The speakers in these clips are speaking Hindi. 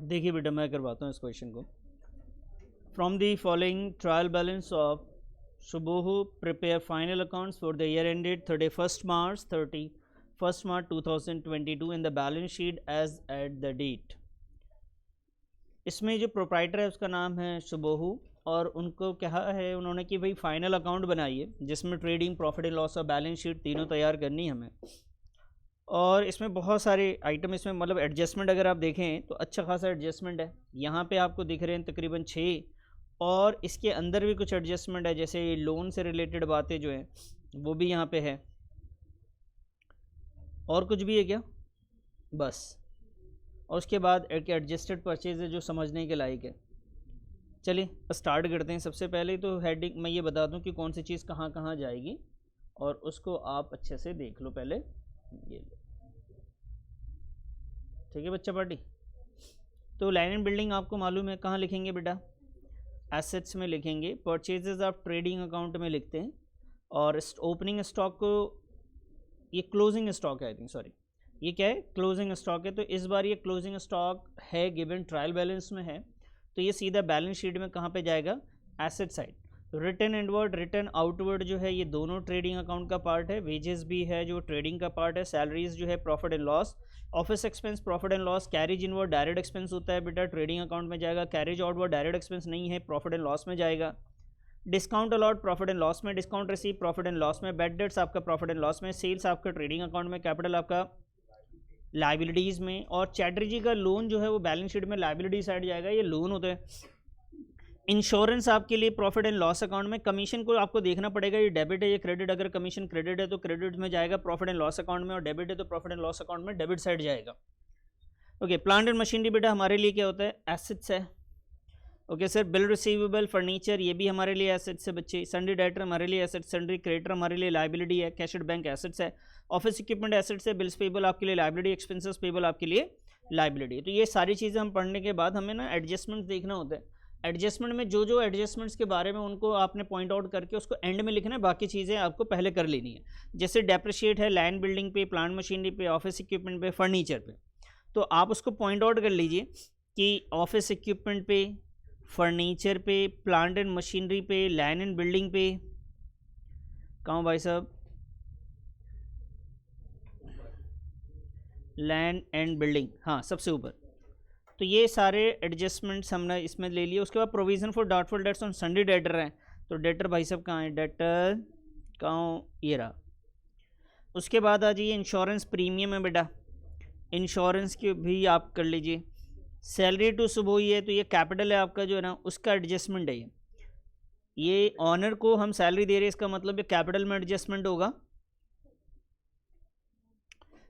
देखिए बेटा, मैं करवाता हूँ इस क्वेश्चन को। From the following trial balance of Subohu prepare final accounts for the year ended 31st March 2022 in the balance sheet as at the date। इसमें जो प्रोप्राइटर है उसका नाम है सुबोहू, और उनको क्या है, उन्होंने कि भाई फाइनल अकाउंट बनाइए जिसमें ट्रेडिंग, प्रॉफिट एंड लॉस और बैलेंस शीट तीनों तैयार करनी है हमें। और इसमें बहुत सारे आइटम, इसमें मतलब एडजस्टमेंट अगर आप देखें तो अच्छा खासा एडजस्टमेंट है। यहाँ पे आपको दिख रहे हैं तकरीबन 6, और इसके अंदर भी कुछ एडजस्टमेंट है, जैसे लोन से रिलेटेड बातें जो हैं वो भी यहाँ पे है। और कुछ भी है क्या? बस। और उसके बाद एक एडजस्टेड परचेज है जो समझने के लायक है। चलिए स्टार्ट करते हैं। सबसे पहले तो हेडिंग मैं ये बता दूं कि कौन सी चीज़ कहाँ कहाँ जाएगी, और उसको आप अच्छे से देख लो पहले। ये लो, ठीक है बच्चा पार्टी। तो लाइन एंड बिल्डिंग आपको मालूम है कहाँ लिखेंगे बेटा? एसेट्स में लिखेंगे। परचेजेस आप ट्रेडिंग अकाउंट में लिखते हैं, और ओपनिंग स्टॉक को, ये क्लोजिंग स्टॉक है आई थिंक, सॉरी ये क्या है? क्लोजिंग स्टॉक है। तो इस बार ये क्लोजिंग स्टॉक है, गिवन ट्रायल बैलेंस में है, तो ये सीधा बैलेंस शीट में कहाँ पे जाएगा? Asset side. Return inward, return outward जो है ये दोनों ट्रेडिंग अकाउंट का पार्ट है। वेजेस भी है जो ट्रेडिंग का पार्ट है। सैलरीज जो है profit and loss. Office expense profit and loss. Carriage inward direct expense होता है बेटा, ट्रेडिंग अकाउंट में जाएगा। कैरेज आउटवर्ड डायरेक्ट एक्सपेंस नहीं है, प्रॉफिट एंड लॉस में जाएगा। Discount allowed profit and loss में, discount receive profit and loss में, बैड डेट्स आपका प्रॉफिट एंड लॉस में, सेल्स आपका ट्रेडिंग अकाउंट में, कैपिटल आपका लाइबिलिटीज़ में, और चैटर्जी का लोन जो है वो बैलेंस शीट में लाइबिलिटी साइड जाएगा, ये लोन होते हैं। इंश्योरेंस आपके लिए प्रॉफिट एंड लॉस अकाउंट में। कमीशन को आपको देखना पड़ेगा ये डेबिट है ये क्रेडिट। अगर कमीशन क्रेडिट है तो क्रेडिट में जाएगा प्रॉफिट एंड लॉस अकाउंट में, और डेबिट है तो प्रॉफिट एंड लॉस अकाउंट में डेबिट साइड जाएगा। ओके, प्लांट एंड मशीनरी बेटा हमारे लिए क्या होता है? एसेट्स है। Okay sir, bill receivable, furniture ये भी हमारे लिए एसेट्स है बच्चे। सन्ड्री डेटर हमारे लिए एसेट्स, सन्ड्री क्रेडिटर हमारे लिए लाइबिलिटी है। कैश एट बैंक एसेट्स है। ऑफिस इक्विपमेंट एसेट्स है। बिल्स पेबल आपके लिए लाइबिलिटी, एक्सपेंसेस पेबल आपके लिए लाइबिलिटी। तो ये सारी चीज़ें हम पढ़ने के बाद हमें ना एडजस्टमेंट देखना होता है। एडजस्टमेंट में जो जो एडजस्टमेंट्स के बारे में उनको आपने पॉइंट आउट करके उसको एंड में लिखना है, बाकी चीज़ें आपको पहले कर लेनी है। जैसे डेप्रिशिएट है लैंड बिल्डिंग पे, प्लांट मशीनरी पे, ऑफिस इक्विपमेंट पे, फर्नीचर पे, तो आप उसको पॉइंट आउट कर लीजिए कि ऑफिस इक्विपमेंट पे, फर्नीचर पे, प्लांट एंड मशीनरी पे, लैंड एंड बिल्डिंग पे, कहाँ भाई साहब? लैंड एंड बिल्डिंग, हाँ सबसे ऊपर। तो ये सारे एडजस्टमेंट्स हमने इसमें ले लिए। उसके बाद provision for doubtful debts on sundry debtor हैं। तो डेटर भाई साहब कहाँ है? डेटर कहाँ? ये रहा। उसके बाद आ जाइए इंश्योरेंस प्रीमियम है बेटा, इंश्योरेंस की भी आप कर लीजिए। सैलरी टू सुबह ही है, तो ये कैपिटल है आपका जो है ना, उसका एडजस्टमेंट है ये ऑनर को हम सैलरी दे रहे हैं, इसका मतलब ये कैपिटल में एडजस्टमेंट होगा।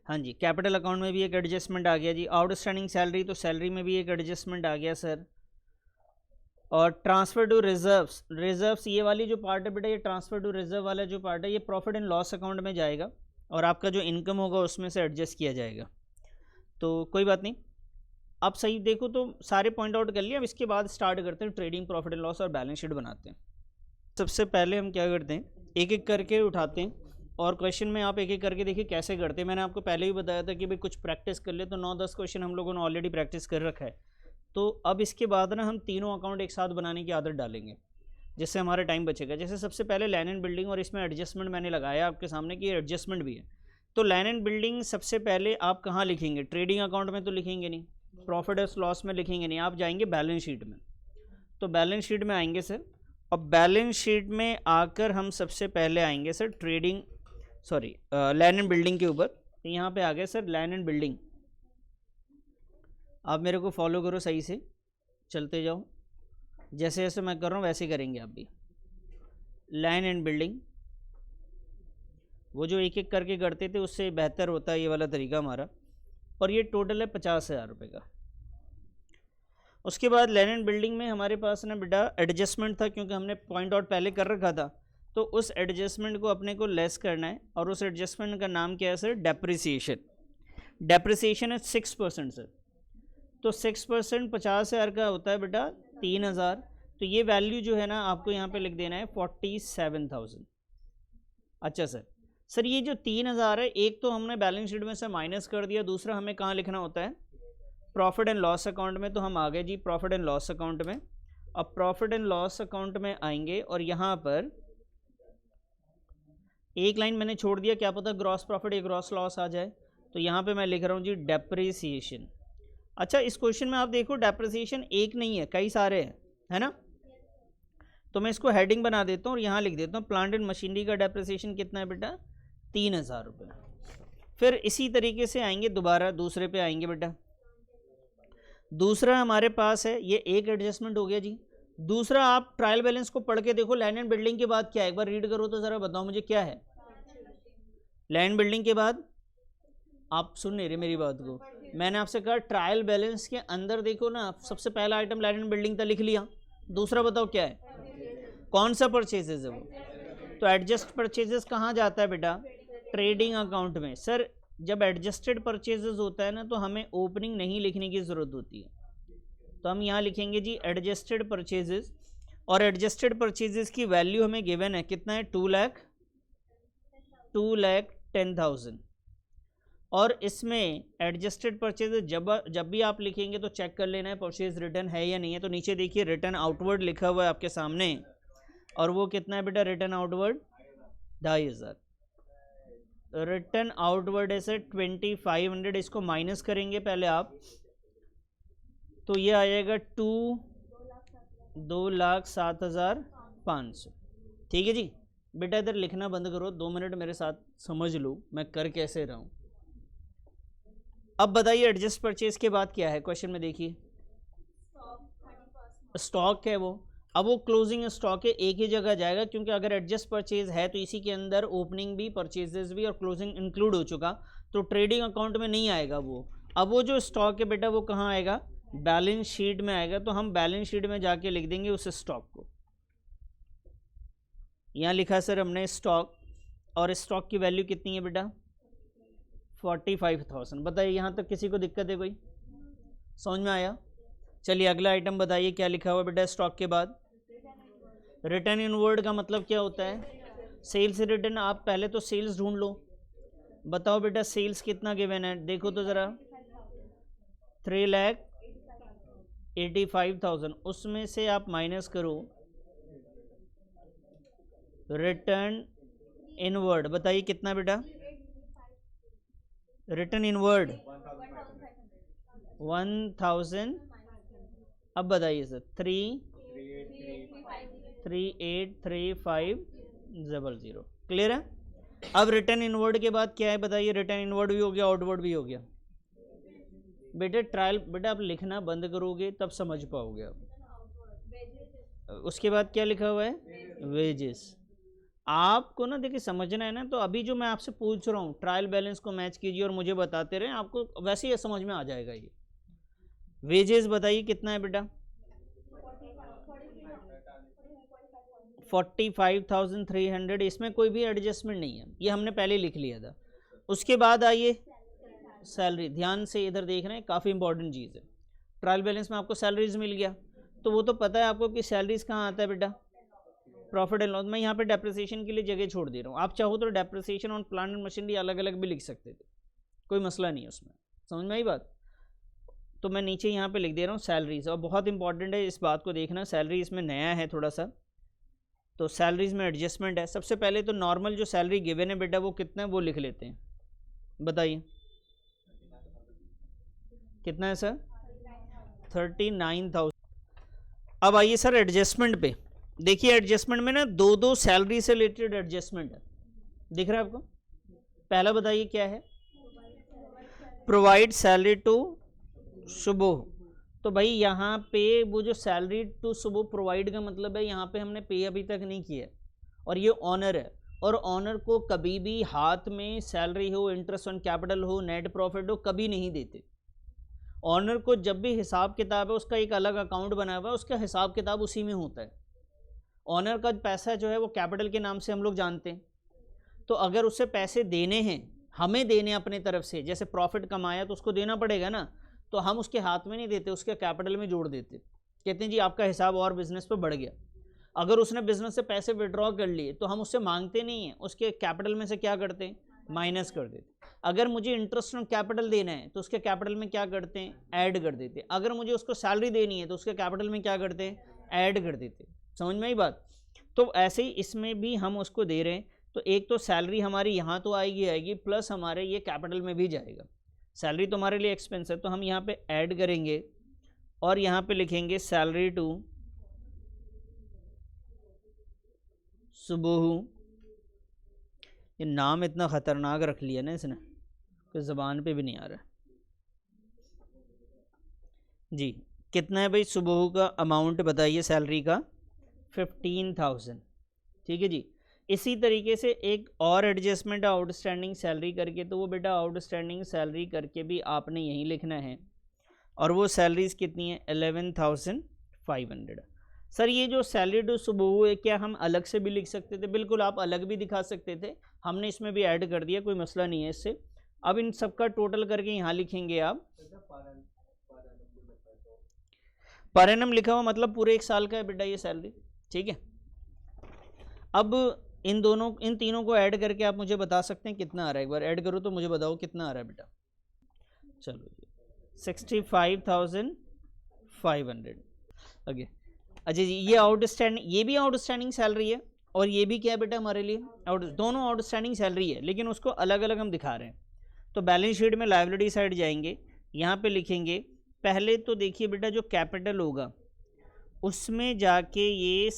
हाँ जी, कैपिटल अकाउंट में भी एक एडजस्टमेंट आ गया जी। आउटस्टैंडिंग सैलरी, तो सैलरी में भी एक एडजस्टमेंट आ गया सर। और ट्रांसफर टू रिजर्व्स, रिजर्व्स ये वाली जो पार्ट है बेटा, ये ट्रांसफर टू रिजर्व वाला जो पार्ट है ये प्रॉफिट एंड लॉस अकाउंट में जाएगा, और आपका जो इनकम होगा उसमें से एडजस्ट किया जाएगा। तो कोई बात नहीं, आप सही देखो तो सारे पॉइंट आउट कर लिया। अब इसके बाद स्टार्ट करते हैं ट्रेडिंग, प्रॉफिट एंड लॉस और बैलेंस शीट बनाते हैं। सबसे पहले हम क्या करते हैं, एक एक करके उठाते हैं, और क्वेश्चन में आप एक एक करके देखिए कैसे करते हैं। मैंने आपको पहले ही बताया था कि भाई कुछ प्रैक्टिस कर ले, तो 9-10 क्वेश्चन हम लोगों ने ऑलरेडी प्रैक्टिस कर रखा है। तो अब इसके बाद ना हम तीनों अकाउंट एक साथ बनाने की आदत डालेंगे, जिससे हमारा टाइम बचेगा। जैसे सबसे पहले लैंड एंड बिल्डिंग, और इसमें एडजस्टमेंट मैंने लगाया आपके सामने कि एडजस्टमेंट भी है। तो लैंड एंड बिल्डिंग सबसे पहले आप कहाँ लिखेंगे? ट्रेडिंग अकाउंट में तो लिखेंगे नहीं, प्रॉफिट एंड लॉस में लिखेंगे नहीं, आप जाएंगे बैलेंस शीट में। तो बैलेंस शीट में आएंगे सर, और बैलेंस शीट में आकर हम सबसे पहले आएंगे sir trading, sorry land and building के ऊपर। तो यहाँ पे आ गए सर लैंड एंड बिल्डिंग। आप मेरे को फॉलो करो, सही से चलते जाओ, जैसे जैसे मैं कर रहा हूँ वैसे करेंगे आप भी। लैंड एंड बिल्डिंग, वो जो एक एक करके करते थे उससे बेहतर होता है ये वाला तरीका हमारा। और ये टोटल है 50,000 रुपये का। उसके बाद लैंड एंड बिल्डिंग में हमारे पास ना बेटा एडजस्टमेंट था, क्योंकि हमने पॉइंट आउट पहले कर रखा था, तो उस एडजस्टमेंट को अपने को लेस करना है, और उस एडजस्टमेंट का नाम क्या है सर? डेप्रिसिएशन। डेप्रिसिएशन है 6% सर। तो 6% 50,000 का होता है बेटा 3,000। तो ये वैल्यू जो है ना आपको यहाँ पे लिख देना है 47,000। अच्छा सर ये जो 3,000 है, एक तो हमने बैलेंस शीट में से माइनस कर दिया, दूसरा हमें कहाँ लिखना होता है? प्रॉफिट एंड लॉस अकाउंट में, तो हम आ गए जी प्रॉफिट एंड लॉस अकाउंट में। अब प्रॉफिट एंड लॉस अकाउंट में आएंगे और यहाँ पर एक लाइन मैंने छोड़ दिया, क्या पता ग्रॉस प्रॉफिट या ग्रॉस लॉस आ जाए, तो यहाँ पे मैं लिख रहा हूँ जी डेप्रिसिएशन। अच्छा, इस क्वेश्चन में आप देखो डेप्रिसिएशन एक नहीं है, कई सारे हैं, है ना। तो मैं इसको हेडिंग बना देता हूँ और यहाँ लिख देता हूँ प्लांट एंड मशीनरी का डेप्रिसिएशन कितना है बेटा, 3000 रुपये। फिर इसी तरीके से आएंगे, दोबारा दूसरे पे आएंगे बेटा। दूसरा हमारे पास है, ये एक एडजस्टमेंट हो गया जी। दूसरा आप ट्रायल बैलेंस को पढ़ के देखो, लैंड एंड बिल्डिंग के बाद क्या है, एक बार रीड करो तो ज़रा बताओ मुझे क्या है। लैंड बिल्डिंग के बाद, आप सुन नहीं रहे मेरी बात को, मैंने आपसे कहा ट्रायल बैलेंस के अंदर देखो ना, सबसे पहला आइटम लैंड एंड बिल्डिंग था, लिख लिया। दूसरा बताओ क्या है, कौन सा परचेजेस है वो, तो एडजस्ट परचेजेस कहाँ जाता है बेटा, ट्रेडिंग अकाउंट में। सर जब एडजस्टेड परचेजेस होता है ना, तो हमें ओपनिंग नहीं लिखने की ज़रूरत होती है, तो हम यहाँ लिखेंगे जी एडजस्टेड परचेजेस। और एडजस्टेड परचेजेस की वैल्यू हमें गिवन है, कितना है, 2,10,000। और इसमें एडजस्टेड परचेजेस जब भी आप लिखेंगे तो चेक कर लेना है परचेज रिटर्न है या नहीं है। तो नीचे देखिए रिटर्न आउटवर्ड लिखा हुआ है आपके सामने, और वो कितना है बेटा, रिटर्न आउटवर्ड 2,500। रिटर्न आउटवर्ड है सर 2,500, इसको माइनस करेंगे पहले आप, तो ये आ जाएगा 2,07,500। ठीक है जी बेटा, इधर लिखना बंद करो, 2 मिनट मेरे साथ समझ लो मैं कर कैसे रहा हूँ। अब बताइए एडजस्ट परचेज के बाद क्या है, क्वेश्चन में देखिए स्टॉक है वो। अब वो क्लोजिंग स्टॉक है, एक ही जगह जाएगा, क्योंकि अगर एडजस्ट परचेज है तो इसी के अंदर ओपनिंग भी, परचेजेस भी और क्लोजिंग इंक्लूड हो चुका, तो ट्रेडिंग अकाउंट में नहीं आएगा वो। अब वो जो स्टॉक है बेटा वो कहाँ आएगा, बैलेंस शीट में आएगा। तो हम बैलेंस शीट में जाके लिख देंगे उस स्टॉक को। यहाँ लिखा सर हमने स्टॉक, और स्टॉक की वैल्यू कितनी है बेटा, 45,000। बताइए यहाँ तक किसी को दिक्कत है, कोई समझ में आया। चलिए अगला आइटम बताइए क्या लिखा हुआ बेटा स्टॉक के बाद। रिटर्न इनवर्ड का मतलब क्या होता है, सेल्स रिटर्न। आप पहले तो सेल्स ढूंढ लो, बताओ बेटा सेल्स कितना गिवन है, देखो तो ज़रा 3,85,000, उसमें से आप माइनस करो रिटर्न इनवर्ड। बताइए कितना बेटा, रिटर्न इनवर्ड 1,000। अब बताइए सर 3,38,35,000, क्लियर है। अब रिटर्न इनवर्ड के बाद क्या है बताइए, रिटर्न इनवर्ड भी हो गया, आउटवर्ड भी हो गया। बेटे ट्रायल, बेटा आप लिखना बंद करोगे तब समझ पाओगे आप। उसके बाद क्या लिखा हुआ है, वेजेस। आपको ना देखिए समझना है ना, तो अभी जो मैं आपसे पूछ रहा हूँ ट्रायल बैलेंस को मैच कीजिए और मुझे बताते रहे, आपको वैसे ही समझ में आ जाएगा ये। वेजेस बताइए कितना है बेटा, 45,300, इसमें कोई भी एडजस्टमेंट नहीं है, ये हमने पहले लिख लिया था। उसके बाद आइए सैलरी, ध्यान से इधर देख रहे हैं, काफ़ी इंपॉर्टेंट चीज़ है। ट्रायल बैलेंस में आपको सैलरीज मिल गया, तो वो तो पता है आपको कि सैलरीज कहाँ आता है बेटा, प्रॉफिट एंड लॉस। मैं यहाँ पे डेप्रिसिएशन के लिए जगह छोड़ दे रहा हूँ, आप चाहो तो depreciation on plant and machinery अलग अलग भी लिख सकते थे, कोई मसला नहीं है उसमें, समझ में आई बात। तो मैं नीचे यहाँ पे लिख दे रहा हूँ सैलरीज, और बहुत इंपॉर्टेंट है इस बात को देखना, सैलरी इसमें नया है थोड़ा सा, तो सैलरीज में एडजस्टमेंट है। सबसे पहले तो नॉर्मल जो सैलरी गिवन है बेटा वो कितना है वो लिख लेते हैं, बताइए कितना है सर, 39,000। अब आइए सर एडजस्टमेंट पे, देखिए एडजस्टमेंट में ना दो सैलरी से रिलेटेड एडजस्टमेंट है, दिख रहा है आपको। पहला बताइए क्या है, प्रोवाइड सैलरी टू शुभो। तो भाई यहाँ पे वो जो सैलरी टू शुभो प्रोवाइड का मतलब है, यहाँ पे हमने पे अभी तक नहीं किया, और ये ऑनर है, और ऑनर को कभी भी हाथ में सैलरी हो, इंटरेस्ट ऑन कैपिटल हो, नेट प्रॉफिट हो, कभी नहीं देते। ऑनर को जब भी हिसाब किताब है, उसका एक अलग अकाउंट बना हुआ है, उसका हिसाब किताब उसी में होता है। ऑनर का पैसा जो है वो कैपिटल के नाम से हम लोग जानते हैं, तो अगर उसे पैसे देने हैं, हमें देने अपने तरफ से, जैसे प्रॉफिट कमाया तो उसको देना पड़ेगा ना, तो हम उसके हाथ में नहीं देते, उसके कैपिटल में जोड़ देते, कहते हैं जी आपका हिसाब और बिजनेस पे बढ़ गया। अगर उसने बिजनेस से पैसे विड्रॉ कर लिए तो हम उससे मांगते नहीं हैं, उसके कैपिटल में से क्या करते हैं, माइनस कर देते। अगर मुझे इंटरेस्ट ऑन कैपिटल देना है तो उसके कैपिटल में क्या करते हैं, ऐड कर देते हैं। अगर मुझे उसको सैलरी देनी है तो उसके कैपिटल में क्या करते हैं, ऐड कर देते हैं। समझ में आई बात। तो ऐसे ही इसमें भी हम उसको दे रहे हैं, तो एक तो सैलरी हमारी यहाँ तो आएगी प्लस हमारे ये कैपिटल में भी जाएगा। सैलरी तो हमारे लिए एक्सपेंस है, तो हम यहाँ पे ऐड करेंगे और यहाँ पे लिखेंगे सैलरी टू सुबोहू। ये नाम इतना ख़तरनाक रख लिया ना इसने कि ज़बान पे भी नहीं आ रहा जी। कितना है भाई सुबोहू का अमाउंट बताइए सैलरी का, 15,000। ठीक है जी। इसी तरीके से एक और एडजस्टमेंट आउटस्टैंडिंग सैलरी करके, तो वो बेटा आउटस्टैंडिंग सैलरी करके भी आपने यहीं लिखना है, और वो सैलरीज़ कितनी है, 11,500। सर ये जो सैलरी टू सुबोहू है क्या हम अलग से भी लिख सकते थे? बिल्कुल आप अलग भी दिखा सकते थे, हमने इसमें भी ऐड कर दिया, कोई मसला नहीं है इससे। अब इन सबका टोटल करके यहाँ लिखेंगे आप, पर एनम लिखा हुआ मतलब पूरे 1 साल का है बेटा ये सैलरी। ठीक है। अब इन तीनों को ऐड करके आप मुझे बता सकते हैं कितना आ रहा है, एक बार ऐड करो तो मुझे बताओ कितना आ रहा है बेटा। चलो 65,500। ओके अच्छा जी, ये आउटस्टैंडिंग, ये भी आउटस्टैंडिंग सैलरी है और ये भी क्या है बेटा हमारे लिए दोनों आउटस्टैंडिंग सैलरी है, लेकिन उसको अलग अलग हम दिखा रहे हैं। तो बैलेंस शीट में लायबिलिटी साइड जाएंगे, यहाँ पे लिखेंगे पहले तो देखिए बेटा जो कैपिटल होगा उसमें जाके ये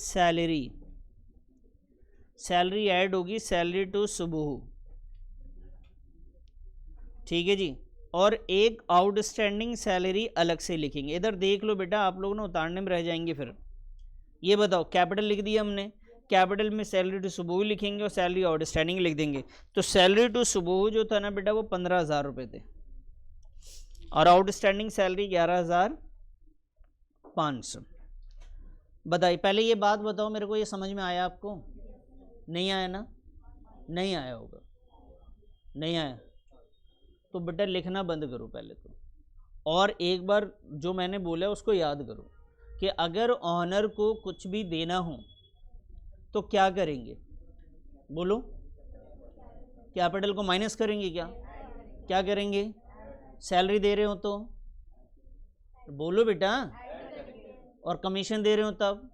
सैलरी ऐड होगी, सैलरी टू सुबोहू। ठीक है जी। और एक आउटस्टैंडिंग सैलरी अलग से लिखेंगे। इधर देख लो बेटा, आप लोग ना उतारने में रह जाएंगे फिर। ये बताओ कैपिटल लिख दिया हमने, कैपिटल में सैलरी टू सुबोहू लिखेंगे और सैलरी आउटस्टैंडिंग लिख देंगे। तो सैलरी टू सुबोहू जो था ना बेटा वो 15,000 रुपये थे और आउटस्टैंडिंग सैलरी 11,500। बताइए पहले ये बात बताओ मेरे को, ये समझ में आया आपको? नहीं आया ना? नहीं आया होगा, नहीं आया तो बेटा लिखना बंद करो पहले तो, और एक बार जो मैंने बोला उसको याद करो कि अगर ऑनर को कुछ भी देना हो तो क्या करेंगे, बोलो। कैपिटल को माइनस करेंगे, क्या करेंगे? सैलरी दे रहे हो तो बोलो बेटा, और कमीशन दे रहे हो तब,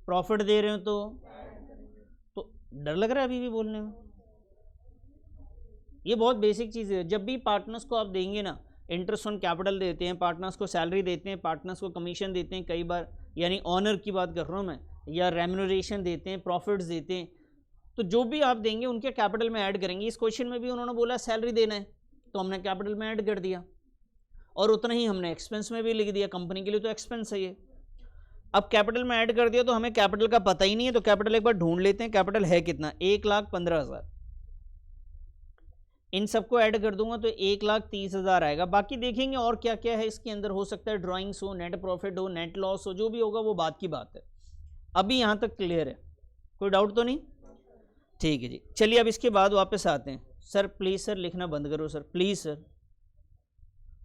प्रॉफिट दे रहे हो तो डर लग रहा है अभी भी बोलने में। ये बहुत बेसिक चीज़ है। जब भी पार्टनर्स को आप देंगे ना, इंटरेस्ट ऑन कैपिटल देते हैं, पार्टनर्स को सैलरी देते हैं, पार्टनर्स को कमीशन देते हैं कई बार, यानी ऑनर की बात कर रहा हूँ मैं, या रेम्यूनरेशन देते हैं, प्रॉफिट्स देते हैं, तो जो भी आप देंगे उनके कैपिटल में ऐड करेंगे। इस क्वेश्चन में भी उन्होंने बोला सैलरी देना है तो हमने कैपिटल में ऐड कर दिया, और उतना ही हमने एक्सपेंस में भी लिख दिया, कंपनी के लिए तो एक्सपेंस है ये। अब कैपिटल में ऐड कर दिया तो हमें कैपिटल का पता ही नहीं है, तो कैपिटल एक बार ढूंढ लेते हैं, कैपिटल है कितना, 1,15,000। इन सबको ऐड कर दूंगा तो 1,30,000 आएगा। बाकी देखेंगे और क्या क्या है इसके अंदर, हो सकता है ड्राइंग्स हो, नेट प्रॉफिट हो, नेट लॉस हो, जो भी होगा वो बात की बात है। अभी यहाँ तक क्लियर है, कोई डाउट तो नहीं? ठीक है जी। चलिए अब इसके बाद वापस आते हैं। सर प्लीज़ सर लिखना बंद करो सर, प्लीज़ सर।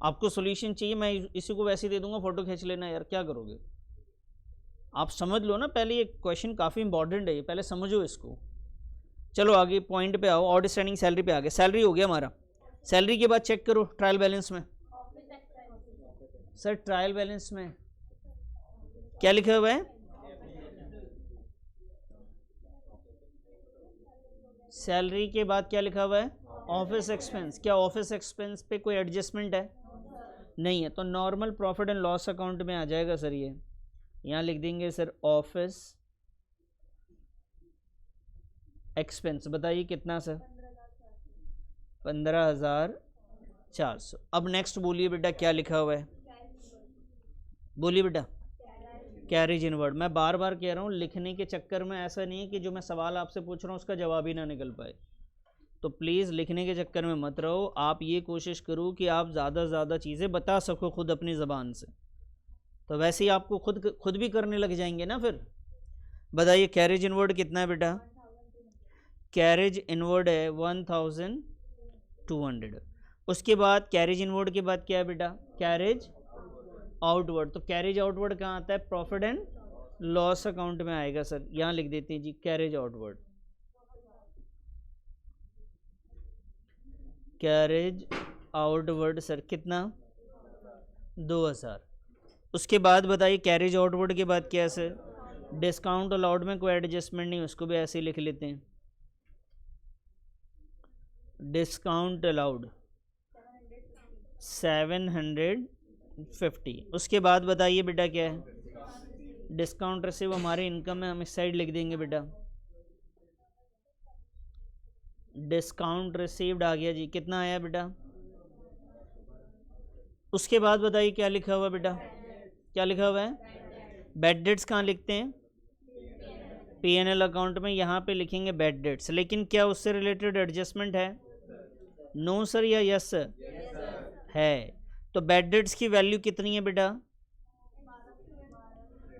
आपको सोल्यूशन चाहिए, मैं इसी को वैसे दे दूंगा, फोटो खींच लेना यार, क्या करोगे आप? समझ लो ना पहले, ये क्वेश्चन काफ़ी इंपॉर्टेंट है, ये पहले समझो इसको। चलो आगे पॉइंट पे आओ, आउटस्टैंडिंग सैलरी पे आ गए। सैलरी हो गया हमारा, सैलरी के बाद चेक करो ट्रायल बैलेंस में। सर ट्रायल बैलेंस में क्या लिखा हुआ है? सैलरी के बाद क्या लिखा हुआ है? Office expense. क्या ऑफिस एक्सपेंस पे कोई एडजस्टमेंट है? नहीं है, तो normal profit and loss account में आ जाएगा सर। ये यहाँ लिख देंगे सर ऑफिस एक्सपेंस। बताइए कितना सर? 15,400। अब नेक्स्ट बोलिए बेटा क्या लिखा हुआ है, बोलिए बेटा। Carriage inward. मैं बार बार कह रहा हूँ, लिखने के चक्कर में ऐसा नहीं है कि जो मैं सवाल आपसे पूछ रहा हूँ उसका जवाब ही ना निकल पाए, तो प्लीज़ लिखने के चक्कर में मत रहो। आप ये कोशिश करो कि आप ज़्यादा से ज़्यादा चीज़ें बता सको खुद अपनी ज़बान से, तो वैसे ही आपको खुद भी करने लग जाएंगे ना फिर। बताइए कैरेज इनवर्ड कितना है बेटा? कैरेज इनवर्ड है 1,200। उसके बाद कैरेज इनवर्ड के बाद क्या है बेटा? Carriage outward. तो कैरेज आउटवर्ड कहाँ आता है? प्रॉफिट एंड लॉस अकाउंट में आएगा सर। यहाँ लिख देते हैं जी carriage outward. Carriage outward sir कितना 2000। उसके बाद बताइए कैरेज आउटवर्ड के बाद क्या है सर, डिस्काउंट अलाउड में कोई एडजस्टमेंट नहीं, उसको भी ऐसे ही लिख लेते हैं, डिस्काउंट अलाउड 750। उसके बाद बताइए बेटा क्या है, डिस्काउंट रिसीव हमारे इनकम है, हम इस साइड लिख देंगे बेटा, डिस्काउंट रिसीव्ड आ गया जी, कितना आया बेटा। उसके बाद बताइए क्या लिखा हुआ बेटा, क्या लिखा हुआ है, बैड डेट्स कहाँ लिखते हैं, पीएनएल अकाउंट में, यहाँ पे लिखेंगे बैड डेट्स, लेकिन क्या उससे रिलेटेड एडजस्टमेंट है, नो सर या यस सर है। तो बैड डेट्स की वैल्यू कितनी है बेटा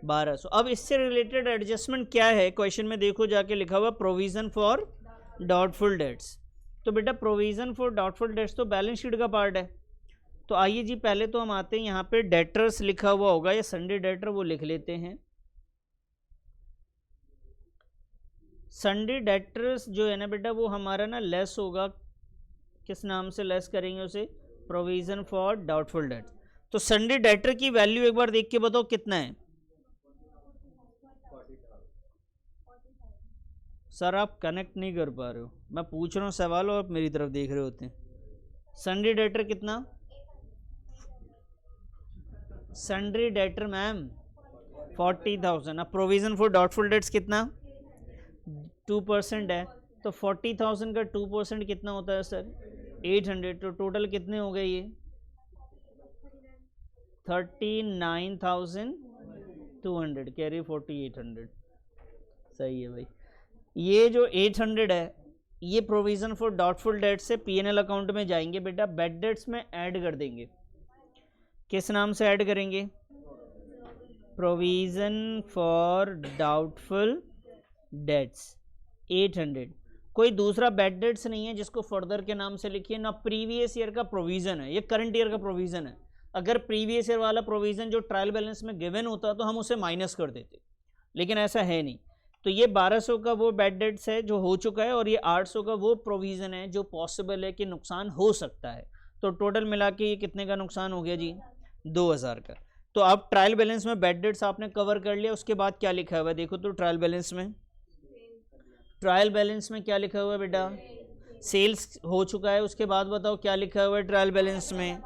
1200। अब इससे रिलेटेड एडजस्टमेंट क्या है, क्वेश्चन में देखो जाके लिखा हुआ प्रोविजन फॉर डाउटफुल डेट्स। तो बेटा प्रोविजन फॉर डाउटफुल डेट्स तो बैलेंस शीट का पार्ट है। तो आइए जी पहले तो हम आते हैं यहाँ पे डेटर्स लिखा हुआ होगा या संडे डेटर, वो लिख लेते हैं। संडे डेटर्स जो है ना बेटा वो हमारा ना लेस होगा, किस नाम से लेस करेंगे उसे, प्रोविजन फॉर डाउटफुल डेट्स। तो संडे डेटर की वैल्यू एक बार देख के बताओ कितना है सर, आप कनेक्ट नहीं कर पा रहे हो, मैं पूछ रहा हूँ सवाल और आप मेरी तरफ देख रहे होते हैं। संडे डेटर कितना, संडे डेटर मैम 40,000। अब प्रोविजन फॉर डाउटफुल डेट्स कितना 2% है, तो 40,000 का 2% कितना होता है सर 800। तो टोटल कितने हो गए ये 39,200, कैरी 4800, सही है भाई। ये जो 800 है ये प्रोविजन फॉर डाउटफुल डेट्स से पीएनएल अकाउंट में जाएंगे बेटा, बैड डेट्स में ऐड कर देंगे, किस नाम से ऐड करेंगे, प्रोविजन फॉर डाउटफुल डेट्स 800। कोई दूसरा बैड डेट्स नहीं है जिसको फर्दर के नाम से लिखिए, ना प्रीवियस ईयर का प्रोविजन है, ये करंट ईयर का प्रोविजन है। अगर प्रीवियस ईयर वाला प्रोविजन जो ट्रायल बैलेंस में गिवन होता तो हम उसे माइनस कर देते, लेकिन ऐसा है नहीं। तो ये 1200 का वो बैड डेट्स है जो हो चुका है, और ये 800 का वो प्रोविजन है जो पॉसिबल है कि नुकसान हो सकता है। तो टोटल मिला के ये कितने का नुकसान हो गया जी 2000 का। तो अब ट्रायल बैलेंस में बैड डेट्स आपने कवर कर लिया। उसके बाद क्या लिखा हुआ है देखो, तो ट्रायल बैलेंस में, ट्रायल बैलेंस में क्या लिखा हुआ है बेटा, सेल्स हो चुका है। उसके बाद बताओ क्या लिखा हुआ है ट्रायल बैलेंस में,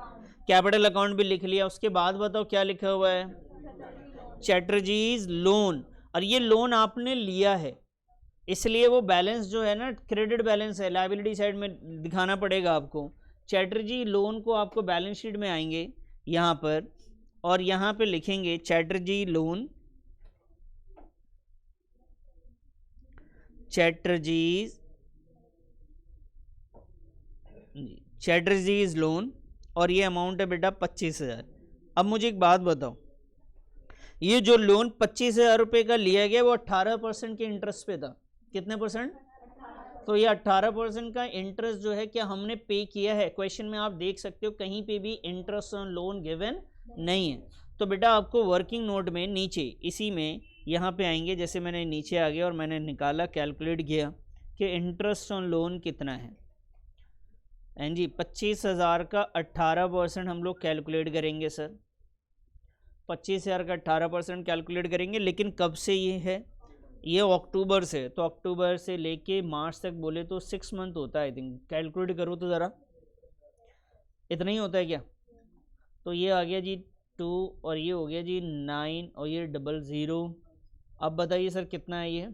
कैपिटल अकाउंट भी लिख लिया। उसके बाद बताओ क्या लिखा हुआ है, चैटर्जीज लोन, और ये लोन आपने लिया है इसलिए वो बैलेंस जो है ना क्रेडिट बैलेंस है, लायबिलिटी साइड में दिखाना पड़ेगा आपको। चैटर्जी लोन को आपको बैलेंस शीट में आएंगे यहाँ पर, और यहाँ पे लिखेंगे चैटर्जी लोन, चैटर्जीज लोन, और ये अमाउंट है बेटा 25,000। अब मुझे एक बात बताओ, ये जो लोन 25,000 रुपये का लिया गया वो 18% के इंटरेस्ट पे था, कितने परसेंट, तो ये 18% का इंटरेस्ट जो है क्या हमने पे किया है, क्वेश्चन में आप देख सकते हो कहीं पे भी इंटरेस्ट ऑन लोन गिवन नहीं है। तो बेटा आपको वर्किंग नोट में नीचे इसी में यहाँ पे आएंगे, जैसे मैंने नीचे आ गया और मैंने निकाला कैलकुलेट किया कि इंटरेस्ट ऑन लोन कितना है, एंड जी 25,000 का 18% हम लोग कैलकुलेट करेंगे सर, 25,000 का 18% कैलकुलेट करेंगे। लेकिन कब से ये है, ये अक्टूबर से, तो अक्टूबर से लेके मार्च तक बोले तो 6 मंथ होता है आई थिंक, कैलकुलेट करो तो ज़रा, इतना ही होता है क्या। तो ये आ गया जी 2 और ये हो गया जी 9 और ये 00। अब बताइए सर कितना है ये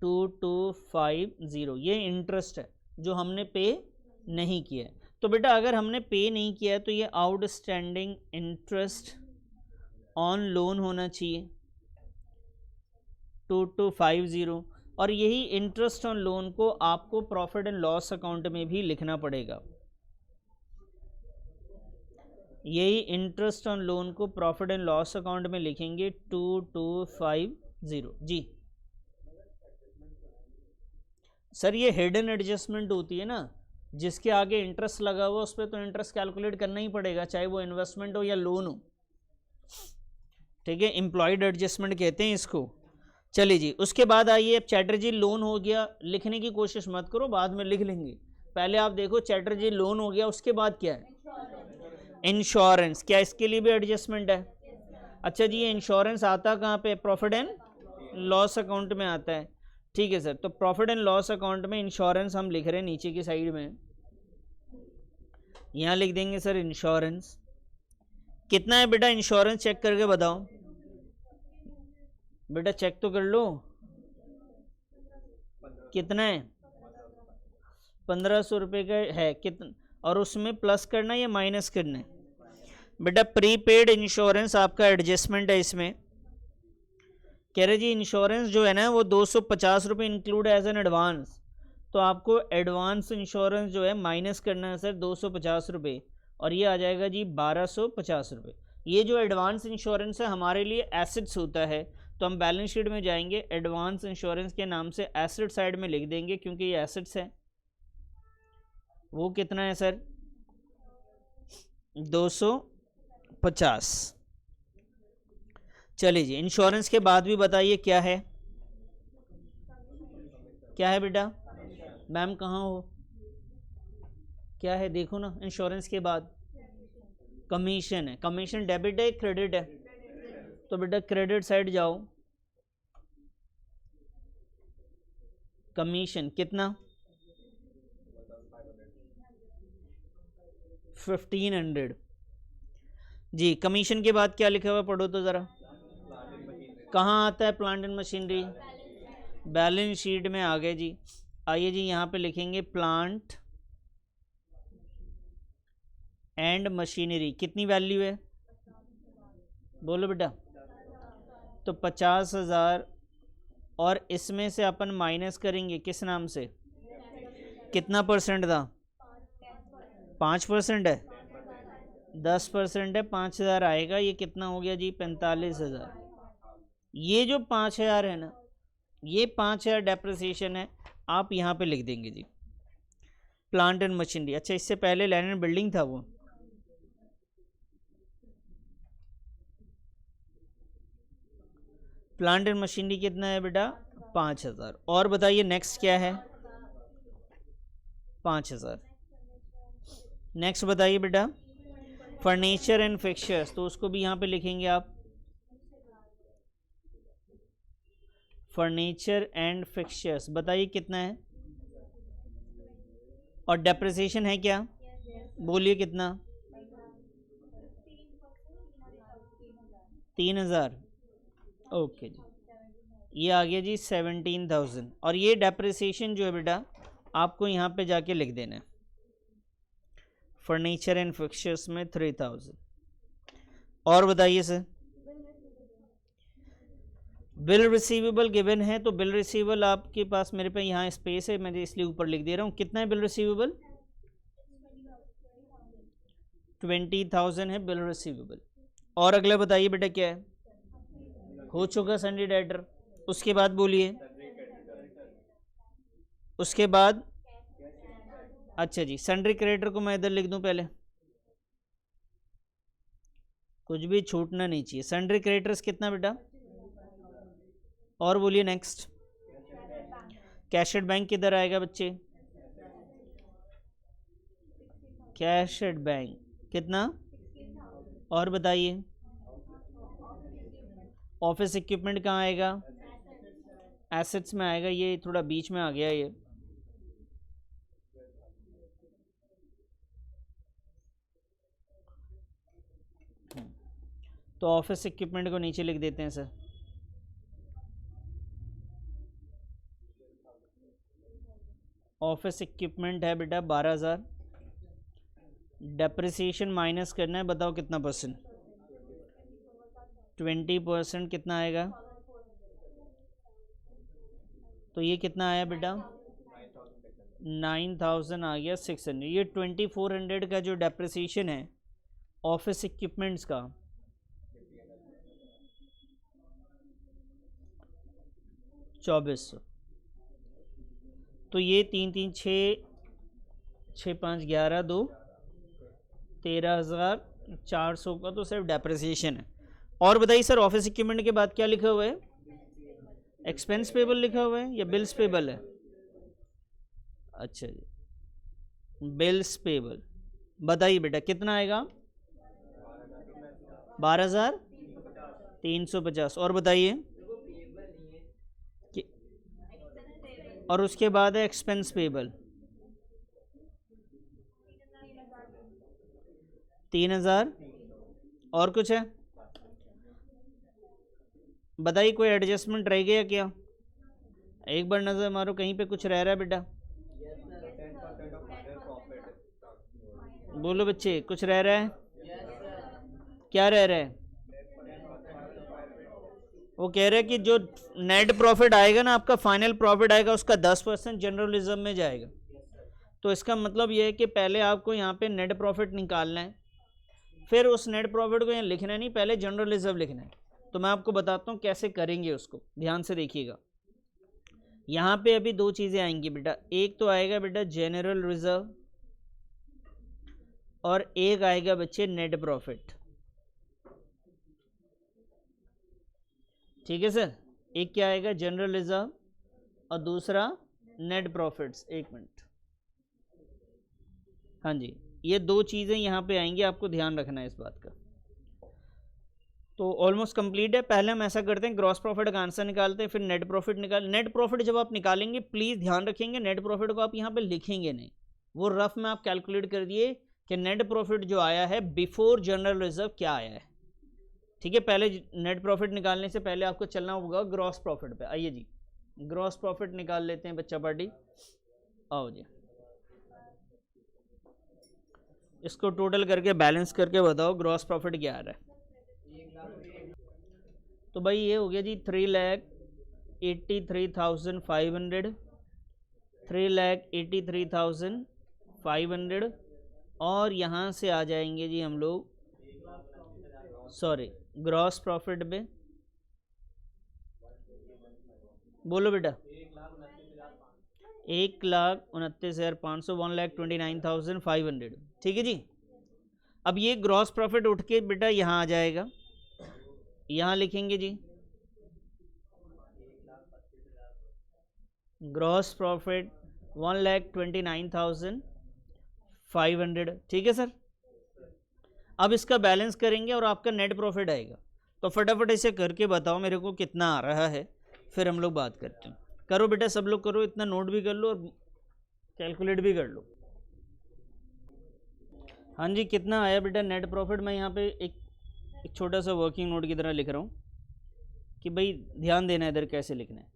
2250, ये इंटरेस्ट है जो हमने पे नहीं किया है। तो बेटा अगर हमने पे नहीं किया है तो ये आउटस्टैंडिंग इंटरेस्ट ऑन लोन होना चाहिए 2250, और यही इंटरेस्ट ऑन लोन को आपको प्रॉफिट एंड लॉस अकाउंट में भी लिखना पड़ेगा, यही इंटरेस्ट ऑन लोन को प्रॉफिट एंड लॉस अकाउंट में लिखेंगे 2250 जी। सर ये हिडन एडजस्टमेंट होती है ना, जिसके आगे इंटरेस्ट लगा हुआ उस पर तो इंटरेस्ट कैलकुलेट करना ही पड़ेगा, चाहे वो इन्वेस्टमेंट हो या लोन हो, ठीक है, एम्प्लॉयड एडजस्टमेंट कहते हैं इसको। चलिए जी उसके बाद आइए, अब चैटर्जी लोन हो गया, लिखने की कोशिश मत करो, बाद में लिख लेंगे। पहले आप देखो चैटर्जी लोन हो गया, उसके बाद क्या है? इंश्योरेंस। क्या इसके लिए भी एडजस्टमेंट है? अच्छा जी, ये इंश्योरेंस आता कहाँ पे? प्रॉफिट एंड लॉस अकाउंट में आता है। ठीक है सर, तो प्रॉफिट एंड लॉस अकाउंट में इंश्योरेंस हम लिख रहे हैं नीचे की साइड में, यहाँ लिख देंगे सर इंश्योरेंस। कितना है बेटा इंश्योरेंस? चेक करके बताओ बेटा, चेक तो कर लो कितना है। 1500 रुपये का है कितना, और उसमें प्लस करना है या माइनस करना है? बेटा प्रीपेड इंश्योरेंस आपका एडजस्टमेंट है इसमें। कह रहे जी इंश्योरेंस जो है ना वो 250 रुपये इंक्लूड एज एन एडवांस, तो आपको एडवांस इंश्योरेंस जो है माइनस करना है सर 250 रुपये, और ये आ जाएगा जी 1250 रुपये। ये जो एडवांस इंश्योरेंस है हमारे लिए एसेट्स होता है, तो हम बैलेंस शीट में जाएंगे, एडवांस इंश्योरेंस के नाम से एसेट साइड में लिख देंगे क्योंकि ये एसेट्स है। वो कितना है सर? 250। चलिए जी, इंश्योरेंस के बाद भी बताइए क्या है? क्या है बेटा? मैम कहाँ हो? क्या है देखो ना, इंश्योरेंस के बाद कमीशन है। कमीशन डेबिट है क्रेडिट है? तो बेटा क्रेडिट साइड जाओ। कमीशन कितना? 1500 जी। कमीशन के बाद क्या लिखा हुआ पढ़ो तो ज़रा, कहाँ आता है? Plant and machinery. Balance sheet में आ गए जी। आइए जी, यहाँ पे लिखेंगे प्लांट एंड मशीनरी। कितनी वैल्यू है बोलो बेटा? तो 50,000, और इसमें से अपन माइनस करेंगे किस नाम से? कितना परसेंट था? 5% है? 10% है, 5000 आएगा। ये कितना हो गया जी? 45,000। ये जो 5000 है ना, ये 5000 डेप्रिसिएशन है, आप यहाँ पे लिख देंगे जी प्लांट एंड मशीनरी। अच्छा, इससे पहले लैंड एंड बिल्डिंग था वो। प्लांट एंड मशीनरी कितना है बेटा? 5000। और बताइए नेक्स्ट क्या है? 5000। नेक्स्ट बताइए बेटा फर्नीचर एंड फिक्चर्स, तो उसको भी यहाँ पे लिखेंगे आप फर्नीचर एंड फिक्चर्स। बताइए कितना है? और डेप्रिसिएशन है क्या? बोलिए कितना? 3000। ओके जी, ये आ गया जी 17,000। और ये डेप्रिसिएशन जो है बेटा आपको यहाँ पे जाके लिख देना है, फर्नीचर एंड फिक्चर्स में 3000। और बताइए सर, बिल रिसीवेबल गिवन है, तो बिल रिसीवेबल आपके पास, मेरे पे यहाँ स्पेस है, मैं इसलिए ऊपर लिख दे रहा हूँ। कितना है बिल रिसीवेबल? 20,000 है बिल रिसीवेबल। और अगला बताइए बेटा क्या है? हो चुका सन्डी डेटर। उसके बाद बोलिए, उसके बाद अच्छा जी, सन्ड्री क्रेडिटर को मैं इधर लिख दूं पहले, कुछ भी छूटना नहीं चाहिए। सन्ड्री क्रेडिटर्स कितना बेटा? और बोलिए नेक्स्ट। कैश एट बैंक किधर आएगा बच्चे? कैश एट बैंक कितना? और बताइए ऑफिस इक्विपमेंट कहाँ आएगा? एसेट्स में आएगा। ये थोड़ा बीच में आ गया ये। तो ऑफिस इक्विपमेंट को नीचे लिख देते हैं सर। ऑफिस इक्विपमेंट है बेटा 12,000। डेप्रिसिएशन माइनस करना है, बताओ कितना परसेंट? 20%। कितना आएगा? तो ये कितना आया बेटा? 9,000 आ गया 600। ये 2400 का जो डेप्रिसिएशन है ऑफिस इक्विपमेंट्स का, 2400। तो ये 3 3 6 6 5 11 2 13,400 का तो सिर्फ डेप्रिसिएशन है। और बताइए सर ऑफिस इक्विपमेंट के बाद क्या लिखा हुआ है? एक्सपेंस पेबल लिखा हुआ है या बिल्स पेबल है? अच्छा जी, बिल्स पेबल, बताइए बेटा कितना आएगा? 12,350। और बताइए और उसके बाद है एक्सपेंस पेबल 3,000। और कुछ है? बताइए कोई एडजस्टमेंट रह गया क्या? एक बार नजर मारो कहीं पे कुछ रह रहा है बेटा? बोलो बच्चे, कुछ रह रहा है? क्या रह रहा है? वो कह रहे हैं कि जो नेट प्रॉफिट आएगा ना, आपका फाइनल प्रॉफिट आएगा, उसका 10% जनरलिज्म में जाएगा। तो इसका मतलब ये है कि पहले आपको यहाँ पे नेट प्रॉफिट निकालना है, फिर उस नेट प्रॉफिट को यहाँ लिखना नहीं, पहले जनरल रिजर्व लिखना है। तो मैं आपको बताता हूँ कैसे करेंगे उसको, ध्यान से देखिएगा। यहाँ पे अभी दो चीज़ें आएंगी बेटा, एक तो आएगा बेटा जनरल रिजर्व और एक आएगा बच्चे नेट प्रॉफिट। ठीक है सर, एक क्या आएगा जनरल रिजर्व और दूसरा नेट प्रॉफिट्स। एक मिनट, हाँ जी, ये दो चीज़ें यहाँ पे आएंगी, आपको ध्यान रखना है इस बात का। तो ऑलमोस्ट कंप्लीट है। पहले हम ऐसा करते हैं, ग्रॉस प्रॉफिट का आंसर निकालते हैं, फिर नेट प्रॉफिट नेट प्रॉफिट जब आप निकालेंगे प्लीज़ ध्यान रखेंगे नेट प्रॉफिट को आप यहाँ पे लिखेंगे नहीं, वो रफ में आप कैलकुलेट कर दिए कि नेट प्रॉफिट जो आया है बिफोर जनरल रिजर्व क्या आया है। ठीक है, पहले नेट प्रॉफिट निकालने से पहले आपको चलना होगा ग्रॉस प्रॉफिट पे। आइए जी, ग्रॉस प्रॉफिट निकाल लेते हैं बच्चा पार्टी, आओ जी। इसको टोटल करके बैलेंस करके बताओ ग्रॉस प्रॉफिट क्या आ रहा है। तो भाई ये हो गया जी 3,83,500, 3,83,500 और यहाँ से आ जाएंगे जी हम लोग, सॉरी ग्रॉस प्रॉफिट पे, बोलो बेटा 1,29,500, 1,29,500। ठीक है जी, अब ये ग्रॉस प्रॉफिट उठ के बेटा यहाँ आ जाएगा, यहाँ लिखेंगे जी ग्रॉस प्रॉफिट 1,29,500। ठीक है सर, अब इसका बैलेंस करेंगे और आपका नेट प्रॉफिट आएगा। तो फटाफट इसे करके बताओ मेरे को कितना आ रहा है, फिर हम लोग बात करते हैं। करो बेटा सब लोग करो, इतना नोट भी कर लो और कैलकुलेट भी कर लो। हाँ जी, कितना आया बेटा नेट प्रॉफिट? मैं यहाँ पे एक छोटा सा वर्किंग नोट की तरह लिख रहा हूँ कि भाई ध्यान देना इधर कैसे लिखना है।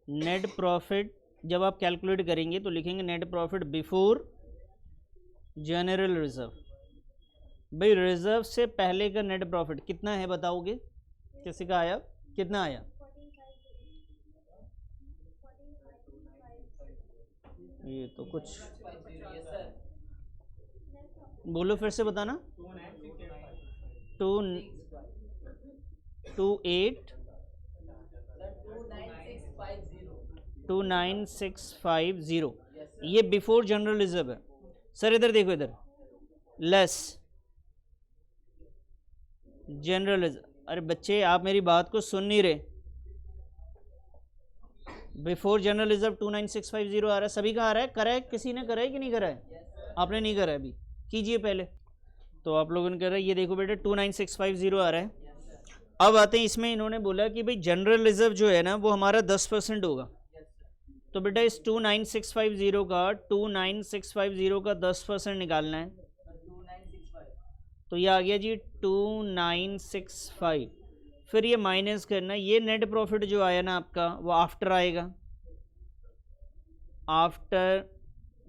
नेट प्रॉफिट जब आप कैलकुलेट करेंगे तो लिखेंगे net profit before general reserve. भाई रिजर्व से पहले का नेट प्रॉफिट कितना है बताओगे? किसी का आया? कितना आया? ये तो कुछ बोलो फिर से बताना। 2,29,650 ये बिफोर जनरल रिजर्व है। सर इधर देखो, इधर लेस जनरल रिजर्व। अरे बच्चे आप मेरी बात को सुन नहीं रहे। बिफोर जनरल रिजर्व 2,9650 आ रहा है, सभी का आ रहा है? करा है किसी ने? करा है कि नहीं करा है? आपने नहीं करा है अभी, कीजिए पहले। तो आप लोगों ने करा है, ये देखो बेटा 2,9650 आ रहा है। अब आते हैं इसमें, इन्होंने बोला कि भाई जनरल रिजर्व जो है ना वो हमारा 10% होगा। तो बेटा इस 2,9650 का 10% निकालना है। तो ये आ गया जी 2,965, फिर ये माइनस करना है। ये नेट प्रॉफिट जो आया ना आपका वो आफ्टर आएगा, आफ्टर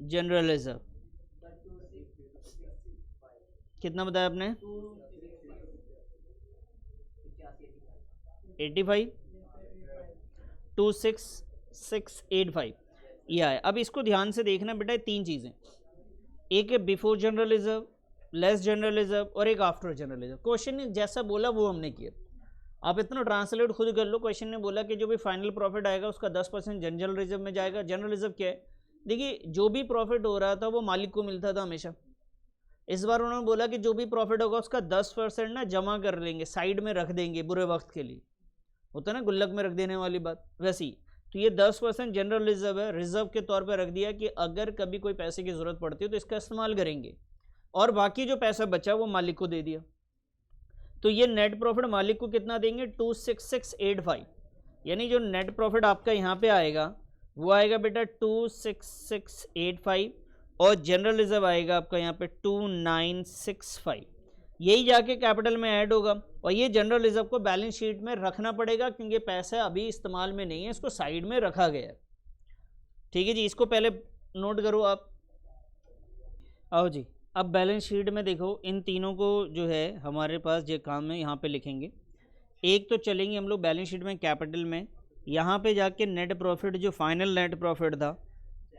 जनरल रिजर्व। कितना बताया आपने? 85, 26,685 ये आया। अब इसको ध्यान से देखना बेटा, तीन चीज़ें, एक है before general reserve, less general reserve और एक आफ्टर जनरल रिजर्व। क्वेश्चन ने जैसा बोला वो हमने किया, आप इतना ट्रांसलेट खुद कर लो। क्वेश्चन ने बोला कि जो भी फाइनल प्रॉफिट आएगा उसका 10% जनरल रिजर्व में जाएगा। जनरल रिजर्व क्या है? देखिए जो भी प्रॉफिट हो रहा था वो मालिक को मिलता था हमेशा। इस बार उन्होंने बोला कि जो भी प्रॉफिट होगा उसका 10% ना जमा कर लेंगे, साइड में रख देंगे बुरे वक्त के लिए। होता है ना गुल्लक में रख देने वाली बात, वैसी तो ये 10% जनरल रिजर्व है, रिजर्व के तौर पर रख दिया कि अगर कभी कोई पैसे की ज़रूरत पड़ती है तो इसका इस्तेमाल करेंगे, और बाकी जो पैसा बचा वो मालिक को दे दिया। तो ये नेट प्रॉफिट मालिक को कितना देंगे, 26685, यानी जो नेट प्रॉफिट आपका यहाँ पे आएगा वो आएगा बेटा 26685, और जनरल रिजर्व आएगा आपका यहाँ पे 2965, यही जाके कैपिटल में ऐड होगा, और ये जनरल रिजर्व को बैलेंस शीट में रखना पड़ेगा क्योंकि पैसा अभी इस्तेमाल में नहीं है, इसको साइड में रखा गया है। ठीक है जी, इसको पहले नोट करो आप। आओ जी, अब बैलेंस शीट में देखो, इन तीनों को जो है हमारे पास जो काम है यहाँ पे लिखेंगे। एक तो चलेंगे हम लोग बैलेंस शीट में कैपिटल में, यहाँ पे जाके नेट प्रॉफिट जो फाइनल नेट प्रॉफिट था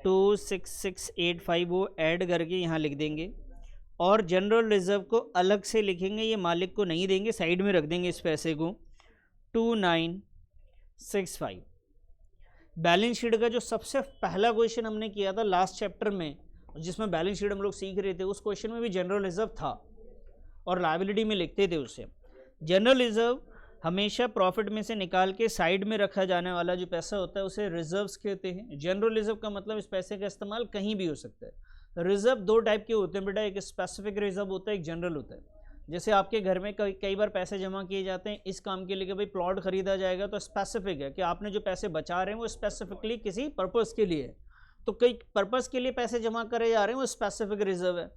26685 वो ऐड करके यहाँ लिख देंगे, और जनरल रिजर्व को अलग से लिखेंगे, ये मालिक को नहीं देंगे, साइड में रख देंगे इस पैसे को 2965। बैलेंस शीट का जो सबसे पहला क्वेश्चन हमने किया था लास्ट चैप्टर में, जिसमें बैलेंस शीट हम लोग सीख रहे थे, उस क्वेश्चन में भी जनरल रिजर्व था और लायबिलिटी में लिखते थे उसे। जनरल रिजर्व हमेशा प्रॉफिट में से निकाल के साइड में रखा जाने वाला जो पैसा होता है उसे रिजर्व्स कहते हैं। जनरल रिजर्व का मतलब इस पैसे का इस्तेमाल कहीं भी हो सकता है। रिजर्व दो टाइप के होते हैं बेटा, एक स्पेसिफिक रिजर्व होता है, एक जनरल होता है। जैसे आपके घर में कई बार पैसे जमा किए जाते हैं इस काम के लिए कि भाई प्लॉट खरीदा जाएगा, तो स्पेसिफिक है कि आपने जो पैसे बचा रहे हैं वो स्पेसिफिकली किसी पर्पज़ के लिए है, तो कई पर्पज़ के लिए पैसे जमा करे जा रहे हैं वो स्पेसिफिक रिजर्व है।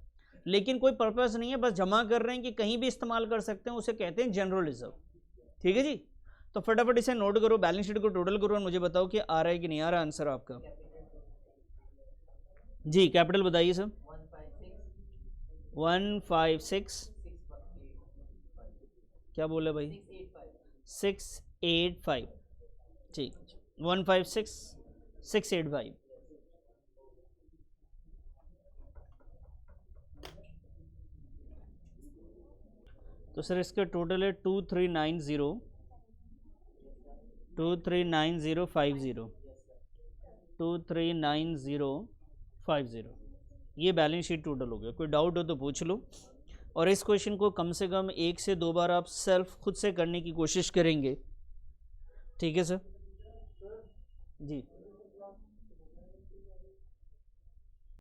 लेकिन कोई पर्पज़ नहीं है, बस जमा कर रहे हैं कि कहीं भी इस्तेमाल कर सकते हैं, उसे कहते हैं जनरल रिजर्व। ठीक है जी, तो फटाफट इसे नोट करो, बैलेंस शीट को टोटल करो और मुझे बताओ कि आ रहा है कि नहीं आ रहा आंसर आपका। जी कैपिटल बताइए सर। 156 क्या बोला भाई, 685। ठीक, 156685। तो सर इसका टोटल है 239050 239050। ये बैलेंस शीट टोटल हो गया। कोई डाउट हो तो पूछ लो, और इस क्वेश्चन को कम से कम 1 से 2 बार आप सेल्फ खुद से करने की कोशिश करेंगे। ठीक है सर जी।